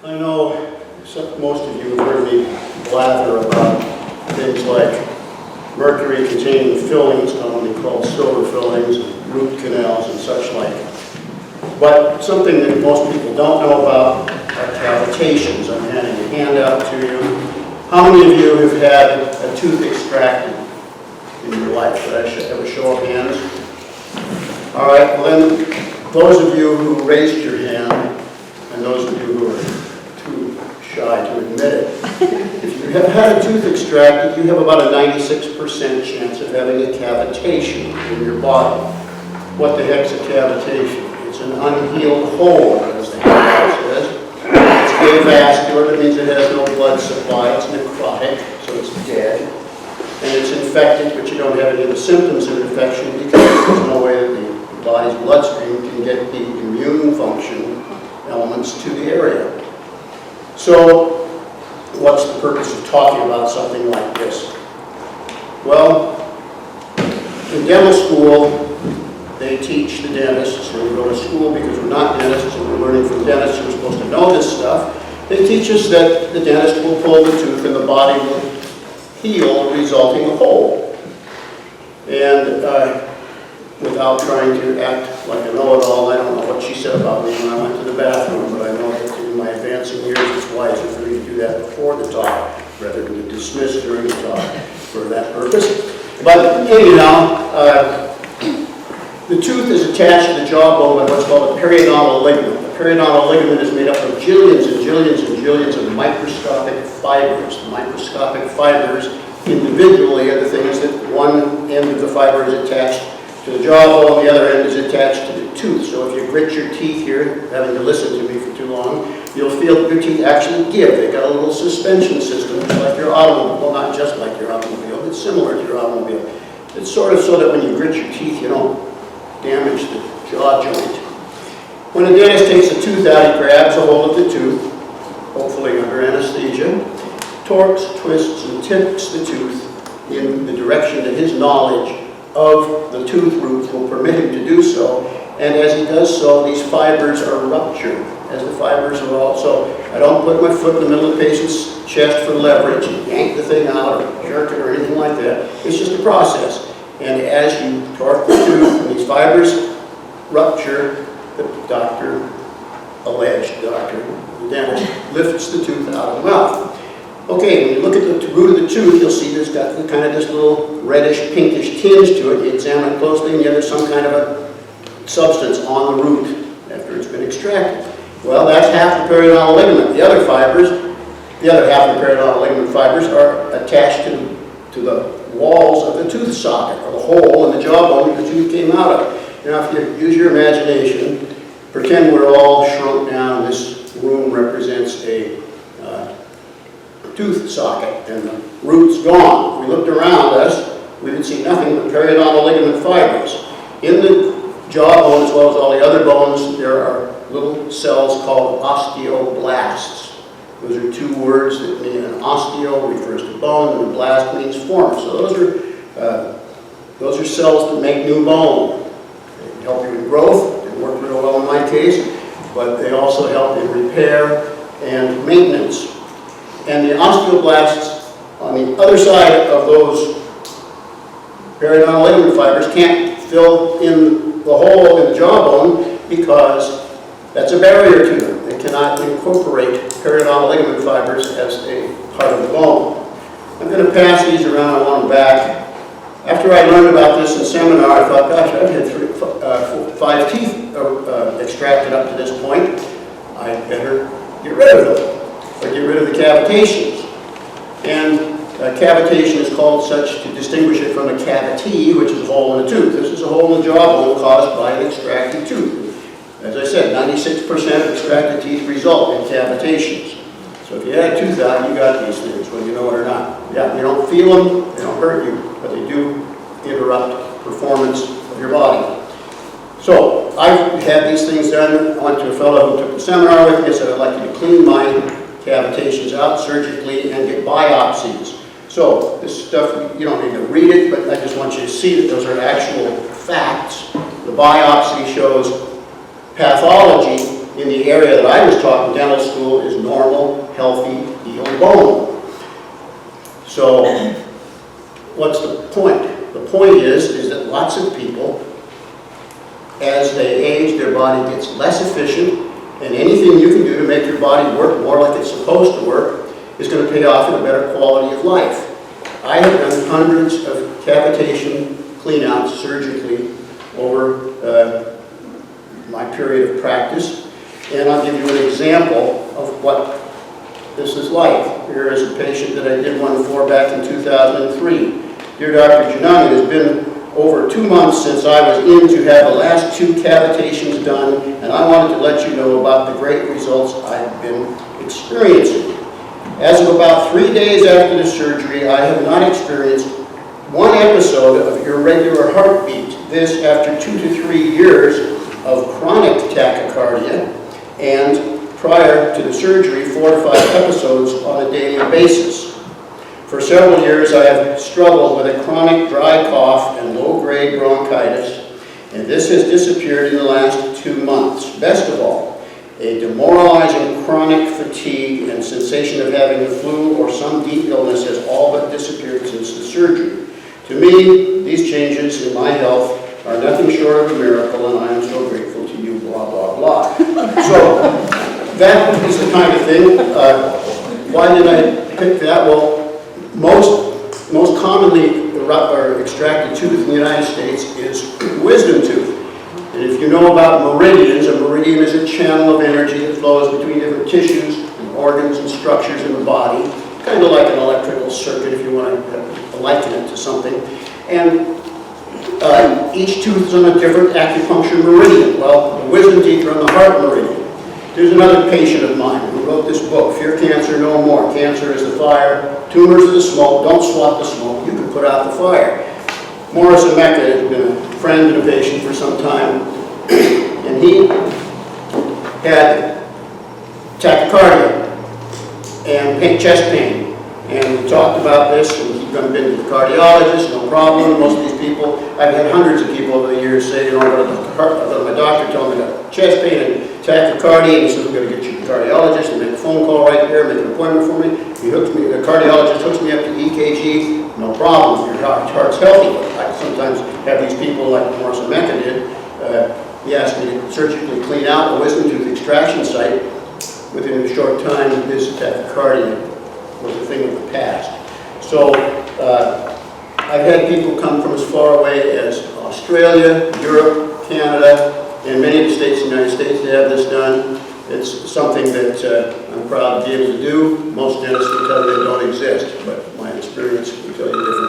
I know most of you have heard me blather about things like mercury-containing fillings, commonly called silver fillings, and root canals and such like. But something that most people don't know about are cavitations. I'm handing a handout to you. How many of you have had a tooth extracted in your life? Could I have a show of hands? All right, well then, those of you who raised your hand, and those of you who are too shy to admit it, if you have had a tooth extracted, you have about a 96% chance of having a cavitation in your body. What the heck's a cavitation? It's an unhealed hole, as the handout says. It's avascular, that means it has no blood supply. It's necrotic, so it's dead. And it's infected, but you don't have any of the symptoms of infection because there's no way that the body's bloodstream can get the immune function elements to the area. So, what's the purpose of talking about something like this? Well, in dental school, they teach the dentists, when we go to school because we're not dentists and we're learning from dentists who are supposed to know this stuff, they teach us that the dentist will pull the tooth and the body will heal, resulting a hole. And without trying to act like a know-it-all, I don't know what she said about me when I went to the bathroom, but I know that in my advancing years it's wiser for me to do that before the talk rather than to dismiss during the talk for that purpose. But anyhow, the tooth is attached to the jawbone by what's called a periodontal ligament. The periodontal ligament is made up of jillions and jillions and jillions of microscopic fibers. The microscopic fibers individually are the things that one end of the fiber is attached to the jawbone, the other end is attached to the tooth. So if you grit your teeth here, having to listen to me for too long, you'll feel that your teeth actually give. They've got a little suspension system, just like your automobile. Well, not just like your automobile, but similar to your automobile. It's sort of so that when you grit your teeth, you don't damage the jaw joint. When a dentist takes a tooth out, he grabs a hold of the tooth, hopefully under anesthesia, torques, twists, and tips the tooth in the direction that his knowledge of the tooth roots will permit him to do so. And as he does so, these fibers are ruptured, as the fibers are also. I don't put my foot in the middle of the patient's chest for leverage and yank the thing out or jerk it or anything like that. It's just a process. And as you torque the tooth and these fibers rupture, the doctor, alleged doctor, the dentist, lifts the tooth out of the mouth. Okay, when you look at the root of the tooth, you'll see there's got kind of this little reddish, pinkish tinge to it. You examine it closely and yet there's some kind of a substance on the root after it's been extracted. Well, that's half the periodontal ligament. The other fibers, the other half of the periodontal ligament fibers are attached to the walls of the tooth socket, or the hole in the jawbone that the tooth came out of. Now, if you use your imagination, pretend we're all shrunk down. This room represents a tooth socket, and the root's gone. If we looked around us, we would see nothing but periodontal ligament fibers. In the jawbone, as well as all the other bones, there are little cells called osteoblasts. Those are two words that mean an osteo refers to bone, and a blast means form. So those are cells that make new bone. They help you in growth. They work real well in my case, but they also help in repair and maintenance. And the osteoblasts on the other side of those periodontal ligament fibers can't fill in the hole in the jawbone because that's a barrier to them. They cannot incorporate periodontal ligament fibers as a part of the bone. I'm going to pass these around. I want them back. After I learned about this in seminar, I thought, gosh, I've had 5 teeth extracted up to this point. I'd better get rid of them, or get rid of the cavitations. And cavitation is called such to distinguish it from a cavity, which is a hole in the tooth. This is a hole in the jawbone caused by an extracted tooth. As I said, 96% of extracted teeth result in cavitations. So if you had a tooth out, you got these things, whether you know it or not. Yeah, you don't feel them, they don't hurt you, but they do interrupt performance of your body. So I've had these things done. I went to a fellow who took the seminar with me and said, I'd like you to clean my cavitations out surgically and get biopsies. So this stuff, you don't need to read it, but I just want you to see that those are actual facts. The biopsy shows pathology in the area that I was taught in dental school is normal, healthy, healed bone. So what's the point? The point is that lots of people, as they age, their body gets less efficient, and anything you can do to make your body work more like it's supposed to work is going to pay off in a better quality of life. I have done hundreds of cavitation cleanouts surgically over my period of practice, and I'll give you an example of what this is like. Here is a patient that I did one for back in 2003. Dear Dr. Genung, it has been over 2 months since I was in to have the last 2 cavitations done, and I wanted to let you know about the great results I've been experiencing. As of about 3 days after the surgery, I have not experienced one episode of irregular heartbeat. This after 2 to 3 years of chronic tachycardia, and prior to the surgery, 4 to 5 episodes on a daily basis. For several years, I have struggled with a chronic dry cough and low-grade bronchitis, and this has disappeared in the last 2 months. Best of all, a demoralizing chronic fatigue and sensation of having the flu or some deep illness has all but disappeared since the surgery. To me, these changes in my health are nothing short of a miracle, and I am so grateful to you, blah, blah, blah. So, that is the kind of thing. Why did I pick that? Well, most commonly extracted tooth in the United States is wisdom tooth. And if you know about meridians, a meridian is a channel of energy that flows between different tissues and organs and structures in the body, kind of like an electrical circuit if you want to liken it to something. And each tooth is on a different acupuncture meridian. Well, the wisdom teeth are on the heart meridian. There's another patient of mine who wrote this book, Fear Cancer No More. Cancer is the fire, tumors are the smoke, don't swat the smoke, you can put out the fire. Morris Emeka has been a friend and a patient for some time, and he had tachycardia and chest pain. And we talked about this, and he's been to the cardiologist, no problem. Most of these people, I've had hundreds of people over the years say, you know, my doctor told me I got chest pain and tachycardia, and he says, we're going to get you to the cardiologist and make a phone call right there, make an appointment for me. He hooks me, the cardiologist hooks me up to EKG, no problem, your heart's healthy. I sometimes have these people like Morris Emeka did. He asked me to surgically clean out the wisdom tooth extraction site. Within a short time, his tachycardia was a thing of the past. So I've had people come from as far away as Australia, Europe, Canada, and many of the states in the United States to have this done. It's something that I'm proud to be able to do. Most dentists will tell you they don't exist, but my experience will tell you different.